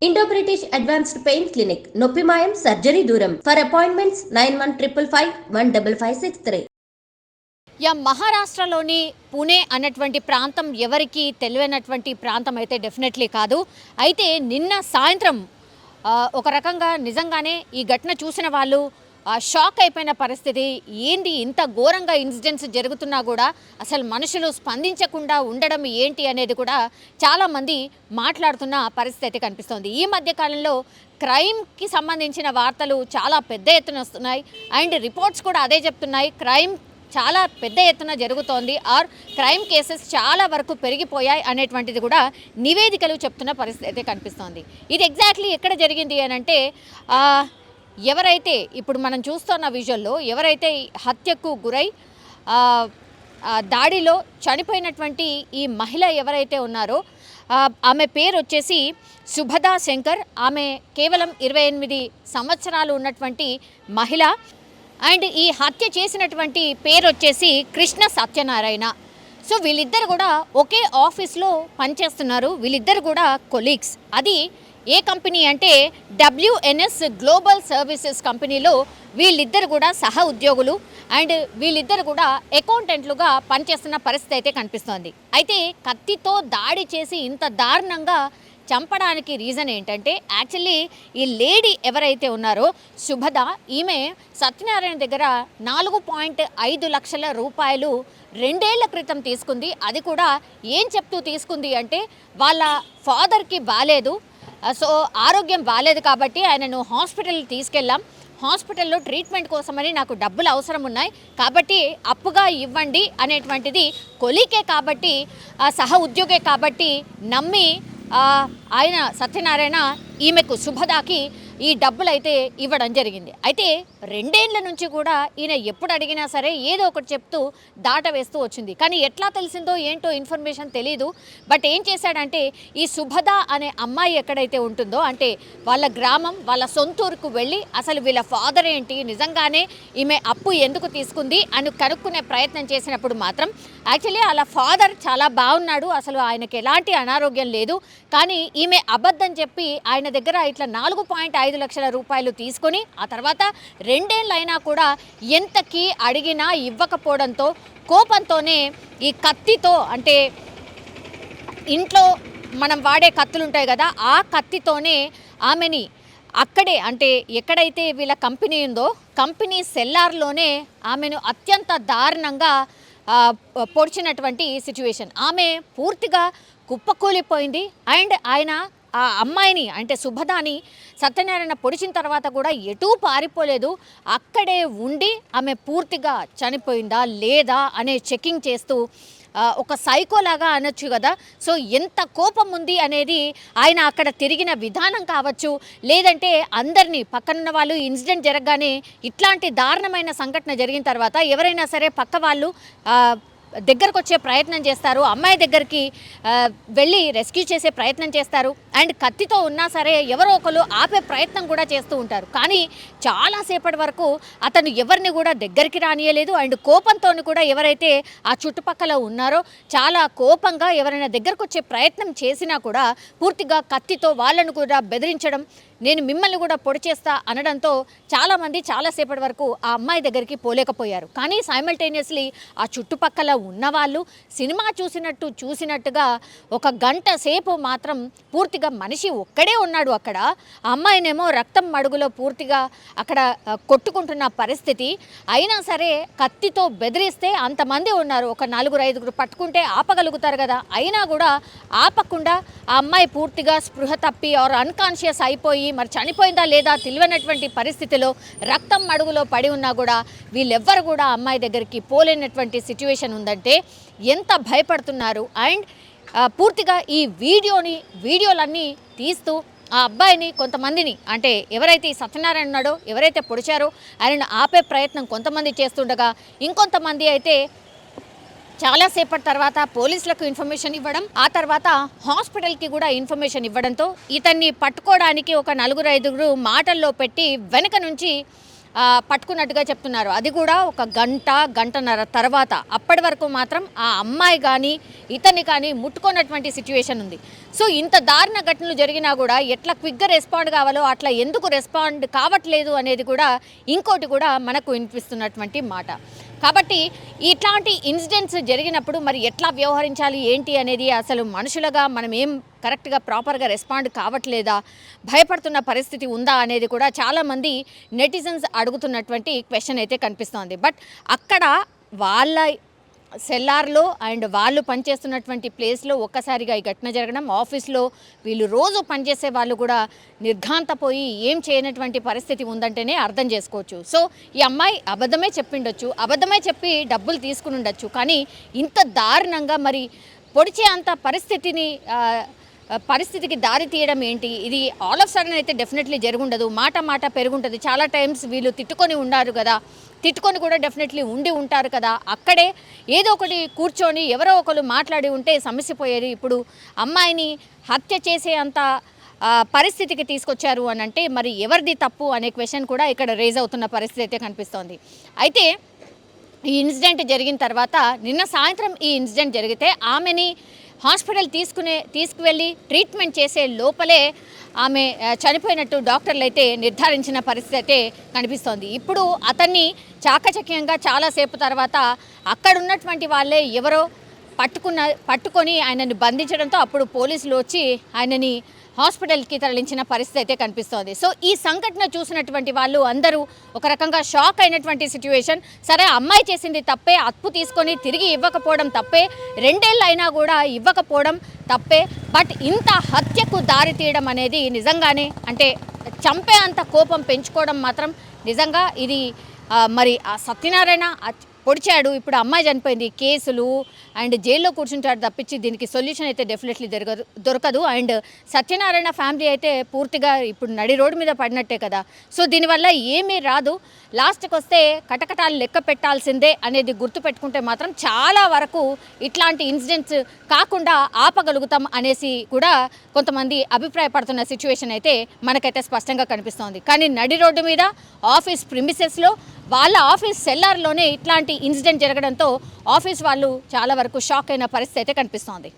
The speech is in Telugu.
Indo British advanced pain clinic నొప్పి మాయం సర్జరీ దూరం ఫర్ అపాయింట్మెంట్స్ 9155515563. మహారాష్ట్రలోని పుణే అన్నటువంటి ప్రాంతం ఎవరికి తెలియనటువంటి ప్రాంతం అయితే డెఫినెట్లీ కాదు. అయితే నిన్న సాయంత్రం ఒక రకంగా నిజంగానే ఈ ఘటన చూసిన వాళ్ళు షాక్ అయిపోయిన పరిస్థితి. ఏంది ఇంత ఘోరంగా ఇన్సిడెంట్స్ జరుగుతున్నా కూడా అసలు మనుషులు స్పందించకుండా ఉండడం ఏంటి అనేది కూడా చాలామంది మాట్లాడుతున్న పరిస్థితి అయితే కనిపిస్తోంది. ఈ మధ్యకాలంలో క్రైమ్కి సంబంధించిన వార్తలు చాలా పెద్ద ఎత్తున వస్తున్నాయి అండ్ రిపోర్ట్స్ కూడా అదే చెప్తున్నాయి. క్రైమ్ చాలా పెద్ద ఎత్తున జరుగుతోంది ఆర్ క్రైమ్ కేసెస్ చాలా వరకు పెరిగిపోయాయి అనేటువంటిది కూడా నివేదికలు చెప్తున్న పరిస్థితి అయితే కనిపిస్తోంది. ఇది ఎగ్జాక్ట్లీ ఎక్కడ జరిగింది అని అంటే ఎవరైతే ఇప్పుడు మనం చూస్తున్న విజువల్లో ఎవరైతే హత్యకు గురై దాడిలో చనిపోయినటువంటి ఈ మహిళ ఎవరైతే ఉన్నారో ఆమె పేరు వచ్చేసి సుభదా శంకర్. ఆమె కేవలం 28 సంవత్సరాలు ఉన్నటువంటి మహిళ అండ్ ఈ హత్య చేసినటువంటి పేరు వచ్చేసి కృష్ణ సత్యనారాయణ. సో వీళ్ళిద్దరు కూడా ఒకే ఆఫీస్లో పనిచేస్తున్నారు. వీళ్ళిద్దరు కూడా కొలీగ్స్. అది ఏ కంపెనీ అంటే WNS గ్లోబల్ సర్వీసెస్ కంపెనీలో వీళ్ళిద్దరు కూడా సహ ఉద్యోగులు అండ్ వీళ్ళిద్దరు కూడా అకౌంటెంట్లుగా పనిచేస్తున్న పరిస్థితి అయితే కనిపిస్తోంది. అయితే కత్తితో దాడి చేసి ఇంత దారుణంగా చంపడానికి రీజన్ ఏంటంటే యాక్చువల్లీ ఈ లేడీ ఎవరైతే ఉన్నారో సుభద, ఈమె సత్యనారాయణ దగ్గర 4.5 లక్షల రూపాయలు 2 ఏళ్ల క్రితం తీసుకుంది. అది కూడా ఏం చెప్తూ తీసుకుంది అంటే వాళ్ళ ఫాదర్కి బాలేదు, సో ఆరోగ్యం బాలేదు కాబట్టి ఆయనను హాస్పిటల్కి తీసుకెళ్ళాం, హాస్పిటల్లో ట్రీట్మెంట్ కోసమని నాకు డబ్బులు అవసరం ఉన్నాయి కాబట్టి అప్పుగా ఇవ్వండి అనేటువంటిది కొలీకే కాబట్టి సహ ఉద్యోగే కాబట్టి నమ్మి ఆయన సత్యనారాయణ ఈమెకు సుభదాకి ఈ డబ్బులు అయితే ఇవ్వడం జరిగింది. అయితే 2 ఏళ్ల నుంచి కూడా ఈయన ఎప్పుడు అడిగినా సరే ఏదో ఒకటి చెప్తూ దాట వేస్తూ వచ్చింది. కానీ ఎట్లా తెలిసిందో ఏంటో ఇన్ఫర్మేషన్ తెలీదు. బట్ ఏం చేశాడంటే ఈ సుభద అనే అమ్మాయి ఎక్కడైతే ఉంటుందో అంటే వాళ్ళ గ్రామం, వాళ్ళ సొంతూరుకు వెళ్ళి అసలు వీళ్ళ ఫాదర్ ఏంటి, నిజంగానే ఈమె అప్పు ఎందుకు తీసుకుంది అని కనుక్కునే ప్రయత్నం చేసినప్పుడు మాత్రం యాక్చువల్లీ వాళ్ళ ఫాదర్ చాలా బాగున్నాడు, అసలు ఆయనకి ఎలాంటి అనారోగ్యం లేదు, కానీ ఈమె అబద్ధం చెప్పి ఆయన దగ్గర ఇట్లా 4.5 లక్షల రూపాయలు తీసుకొని ఆ తర్వాత 2 ఏళ్ళైనా కూడా ఎంతకి అడిగినా ఇవ్వకపోవడంతో కోపంతోనే ఈ కత్తితో, అంటే ఇంట్లో మనం వాడే కత్తులు ఉంటాయి కదా, ఆ కత్తితోనే ఆమెని అక్కడే అంటే ఎక్కడైతే వీళ్ళ కంపెనీ ఉందో కంపెనీ సెల్లార్లోనే ఆమెను అత్యంత దారుణంగా పొడిచినటువంటి సిచ్యువేషన్. ఆమె పూర్తిగా కుప్పకూలిపోయింది అండ్ ఆయన ఆ అమ్మాయిని అంటే సుభదాని సత్యనారాయణ పొడిచిన తర్వాత కూడా ఎటూ పారిపోలేదు, అక్కడే ఉండి ఆమె పూర్తిగా చనిపోయిందా లేదా అనే చెకింగ్ చేస్తూ ఒక సైకోలాగా అనొచ్చు కదా. సో ఎంత కోపం ఉంది అనేది ఆయన అక్కడ తిరిగిన విధానం కావచ్చు, లేదంటే అందరినీ పక్కనున్న వాళ్ళు ఇన్సిడెంట్ జరగగానే ఇట్లాంటి దారుణమైన సంఘటన జరిగిన తర్వాత ఎవరైనా సరే పక్క వాళ్ళు దగ్గరకు వచ్చే ప్రయత్నం చేస్తారు, అమ్మాయి దగ్గరికి వెళ్ళి రెస్క్యూ చేసే ప్రయత్నం చేస్తారు అండ్ కత్తితో ఉన్నా సరే ఎవరో ఒకరు ఆపే ప్రయత్నం కూడా చేస్తూ ఉంటారు. కానీ చాలాసేపటి వరకు అతను ఎవరిని కూడా దగ్గరికి రానియలేదు అండ్ కోపంతో కూడా ఎవరైతే ఆ చుట్టుపక్కల ఉన్నారో చాలా కోపంగా ఎవరైనా దగ్గరకు వచ్చే ప్రయత్నం చేసినా కూడా పూర్తిగా కత్తితో వాళ్ళను కూడా బెదిరించడం, నేను మిమ్మల్ని కూడా పొడి చేస్తా అనడంతో చాలామంది చాలాసేపటి వరకు ఆ అమ్మాయి దగ్గరికి పోలేకపోయారు. కానీ సైమల్టేనియస్లీ ఆ చుట్టుపక్కల ఉన్నవాళ్ళు సినిమా చూసినట్టుగా ఒక గంట సేపు మాత్రం పూర్తిగా మనిషి ఒక్కడే ఉన్నాడు అక్కడ. ఆ అమ్మాయినేమో రక్తం మడుగులో పూర్తిగా అక్కడ కొట్టుకుంటున్న పరిస్థితి. అయినా సరే కత్తితో బెదిరిస్తే అంతమంది ఉన్నారు, ఒక 4-5 పట్టుకుంటే ఆపగలుగుతారు కదా, అయినా కూడా ఆపకుండా ఆ అమ్మాయి పూర్తిగా స్పృహ తప్పి ఆర్ అన్కాన్షియస్ అయిపోయి మరి చనిపోయిందా లేదా తెలియనటువంటి పరిస్థితిలో రక్తం మడుగులో పడి ఉన్నా కూడా వీళ్ళెవ్వరు కూడా అమ్మాయి దగ్గరికి పోలేనటువంటి సిచ్యువేషన్ ఉందంటే ఎంత భయపడుతున్నారు. అండ్ పూర్తిగా ఈ వీడియోలన్నీ తీస్తూ ఆ అబ్బాయిని కొంతమందిని అంటే ఎవరైతే ఈ సత్యనారాయణ ఉన్నాడో ఎవరైతే పొడిచారో ఆయనను ఆపే ప్రయత్నం కొంతమంది చేస్తుండగా ఇంకొంతమంది అయితే చాలాసేపటి తర్వాత పోలీసులకు ఇన్ఫర్మేషన్ ఇవ్వడం, ఆ తర్వాత హాస్పిటల్కి కూడా ఇన్ఫర్మేషన్ ఇవ్వడంతో ఇతన్ని పట్టుకోవడానికి ఒక 4-5 మాటల్లో పెట్టి వెనక నుంచి పట్టుకున్నట్టుగా చెప్తున్నారు. అది కూడా ఒక గంటన్నర తర్వాత. అప్పటి వరకు మాత్రం ఆ అమ్మాయి కానీ ఇతన్ని కానీ ముట్టుకున్నటువంటి సిచ్యువేషన్ ఉంది. సో ఇంత దారుణ ఘటనలు జరిగినా కూడా ఎట్లా క్విక్గా రెస్పాండ్ కావాలో అట్లా ఎందుకు రెస్పాండ్ కావట్లేదు అనేది కూడా ఇంకోటి కూడా మనకు వినిపిస్తున్నటువంటి మాట. కాబట్టి ఇట్లాంటి ఇన్సిడెంట్స్ జరిగినప్పుడు మరి ఎట్లా వ్యవహరించాలి ఏంటి అనేది అసలు మనుషులుగా మనం ఏం కరెక్ట్గా ప్రాపర్గా రెస్పాండ్ కావట్లేదా, భయపడుతున్న పరిస్థితి ఉందా అనేది కూడా చాలామంది నెటిజన్స్ అడుగుతున్నటువంటి క్వశ్చన్ అయితే కనిపిస్తోంది. బట్ అక్కడ వాళ్ళ సెల్లార్లో అండ్ వాళ్ళు పనిచేస్తున్నటువంటి ప్లేస్లో ఒక్కసారిగా ఈ ఘటన జరగడం, ఆఫీస్లో వీళ్ళు రోజు పనిచేసే వాళ్ళు కూడా నిర్ఘాంతపోయి ఏం చేయనటువంటి పరిస్థితి ఉందంటేనే అర్థం చేసుకోవచ్చు. సో ఈ అమ్మాయి అబద్ధమే చెప్పిండొచ్చు, అబద్ధమే చెప్పి డబ్బులు తీసుకుని ఉండొచ్చు, కానీ ఇంత దారుణంగా మరి పొడిచే అంత పరిస్థితికి దారి తీయడం ఏంటి? ఇది ఆల్ ఆఫ్ సడన్ అయితే డెఫినెట్లీ జరుగుండదు. మాట పెరుగుంటుంది. చాలా టైమ్స్ వీళ్ళు తిట్టుకొని ఉన్నారు కదా, తిట్టుకొని కూడా డెఫినెట్లీ ఉండి ఉంటారు కదా, అక్కడే ఏదో ఒకటి కూర్చొని ఎవరో ఒకరు మాట్లాడి ఉంటే సమస్య పోయేది. ఇప్పుడు అమ్మాయిని హత్య చేసే అంత పరిస్థితికి తీసుకొచ్చారు అని అంటే మరి ఎవరిది తప్పు అనే క్వశ్చన్ కూడా ఇక్కడ రేజ్ అవుతున్న పరిస్థితి అయితే కనిపిస్తోంది. అయితే ఈ ఇన్సిడెంట్ జరిగిన తర్వాత నిన్న సాయంత్రం ఈ ఇన్సిడెంట్ జరిగితే ఆమెని హాస్పిటల్ తీసుకువెళ్ళి ట్రీట్మెంట్ చేసే లోపలే ఆమె చనిపోయినట్టు డాక్టర్లు అయితే నిర్ధారించిన పరిస్థితి అయితే కనిపిస్తోంది. ఇప్పుడు అతన్ని చాకచక్యంగా చాలాసేపు తర్వాత అక్కడ ఉన్నటువంటి వాళ్ళే ఎవరో పట్టుకొని ఆయనని బంధించడంతో అప్పుడు పోలీసులు వచ్చి ఆయనని హాస్పిటల్కి తరలించిన పరిస్థితి అయితే కనిపిస్తోంది. సో ఈ సంఘటన చూసినటువంటి వాళ్ళు అందరూ ఒక రకంగా షాక్ అయినటువంటి సిచ్యువేషన్. సరే, అమ్మాయి చేసింది తప్పే, అప్పు తీసుకొని తిరిగి ఇవ్వకపోవడం తప్పే, 2 ఏళ్ళు అయినా కూడా ఇవ్వకపోవడం తప్పే, బట్ ఇంత హత్యకు దారి తీయడం అనేది నిజంగానే అంటే చంపే అంత కోపం పెంచుకోవడం మాత్రం నిజంగా ఇది మరి ఆ సత్యనారాయణ పొడిచాడు, ఇప్పుడు అమ్మాయి చనిపోయింది, కేసులు అండ్ జైల్లో కూర్చుంటాడు తప్పించి దీనికి సొల్యూషన్ అయితే డెఫినెట్లీ దొరకదు. అండ్ సత్యనారాయణ ఫ్యామిలీ అయితే పూర్తిగా ఇప్పుడు నడి రోడ్డు మీద పడినట్టే కదా. సో దీనివల్ల ఏమీ రాదు, లాస్ట్కి వస్తే కటకటాలు లెక్క పెట్టాల్సిందే అనేది గుర్తుపెట్టుకుంటే మాత్రం చాలా వరకు ఇట్లాంటి ఇన్సిడెంట్స్ కాకుండా ఆపగలుగుతాం అనేసి కూడా కొంతమంది అభిప్రాయపడుతున్న సిచ్యువేషన్ అయితే మనకైతే స్పష్టంగా కనిపిస్తోంది. కానీ నడి రోడ్డు మీద ఆఫీస్ ప్రిమిసెస్లో వాళ్ళ ఆఫీస్ సెల్లార్లోనే ఇట్లాంటి ఇన్సిడెంట్ జరగడంతో ఆఫీస్ వాళ్ళు చాలా వరకు షాక్ అయిన పరిస్థితి అయితే కనిపిస్తోంది.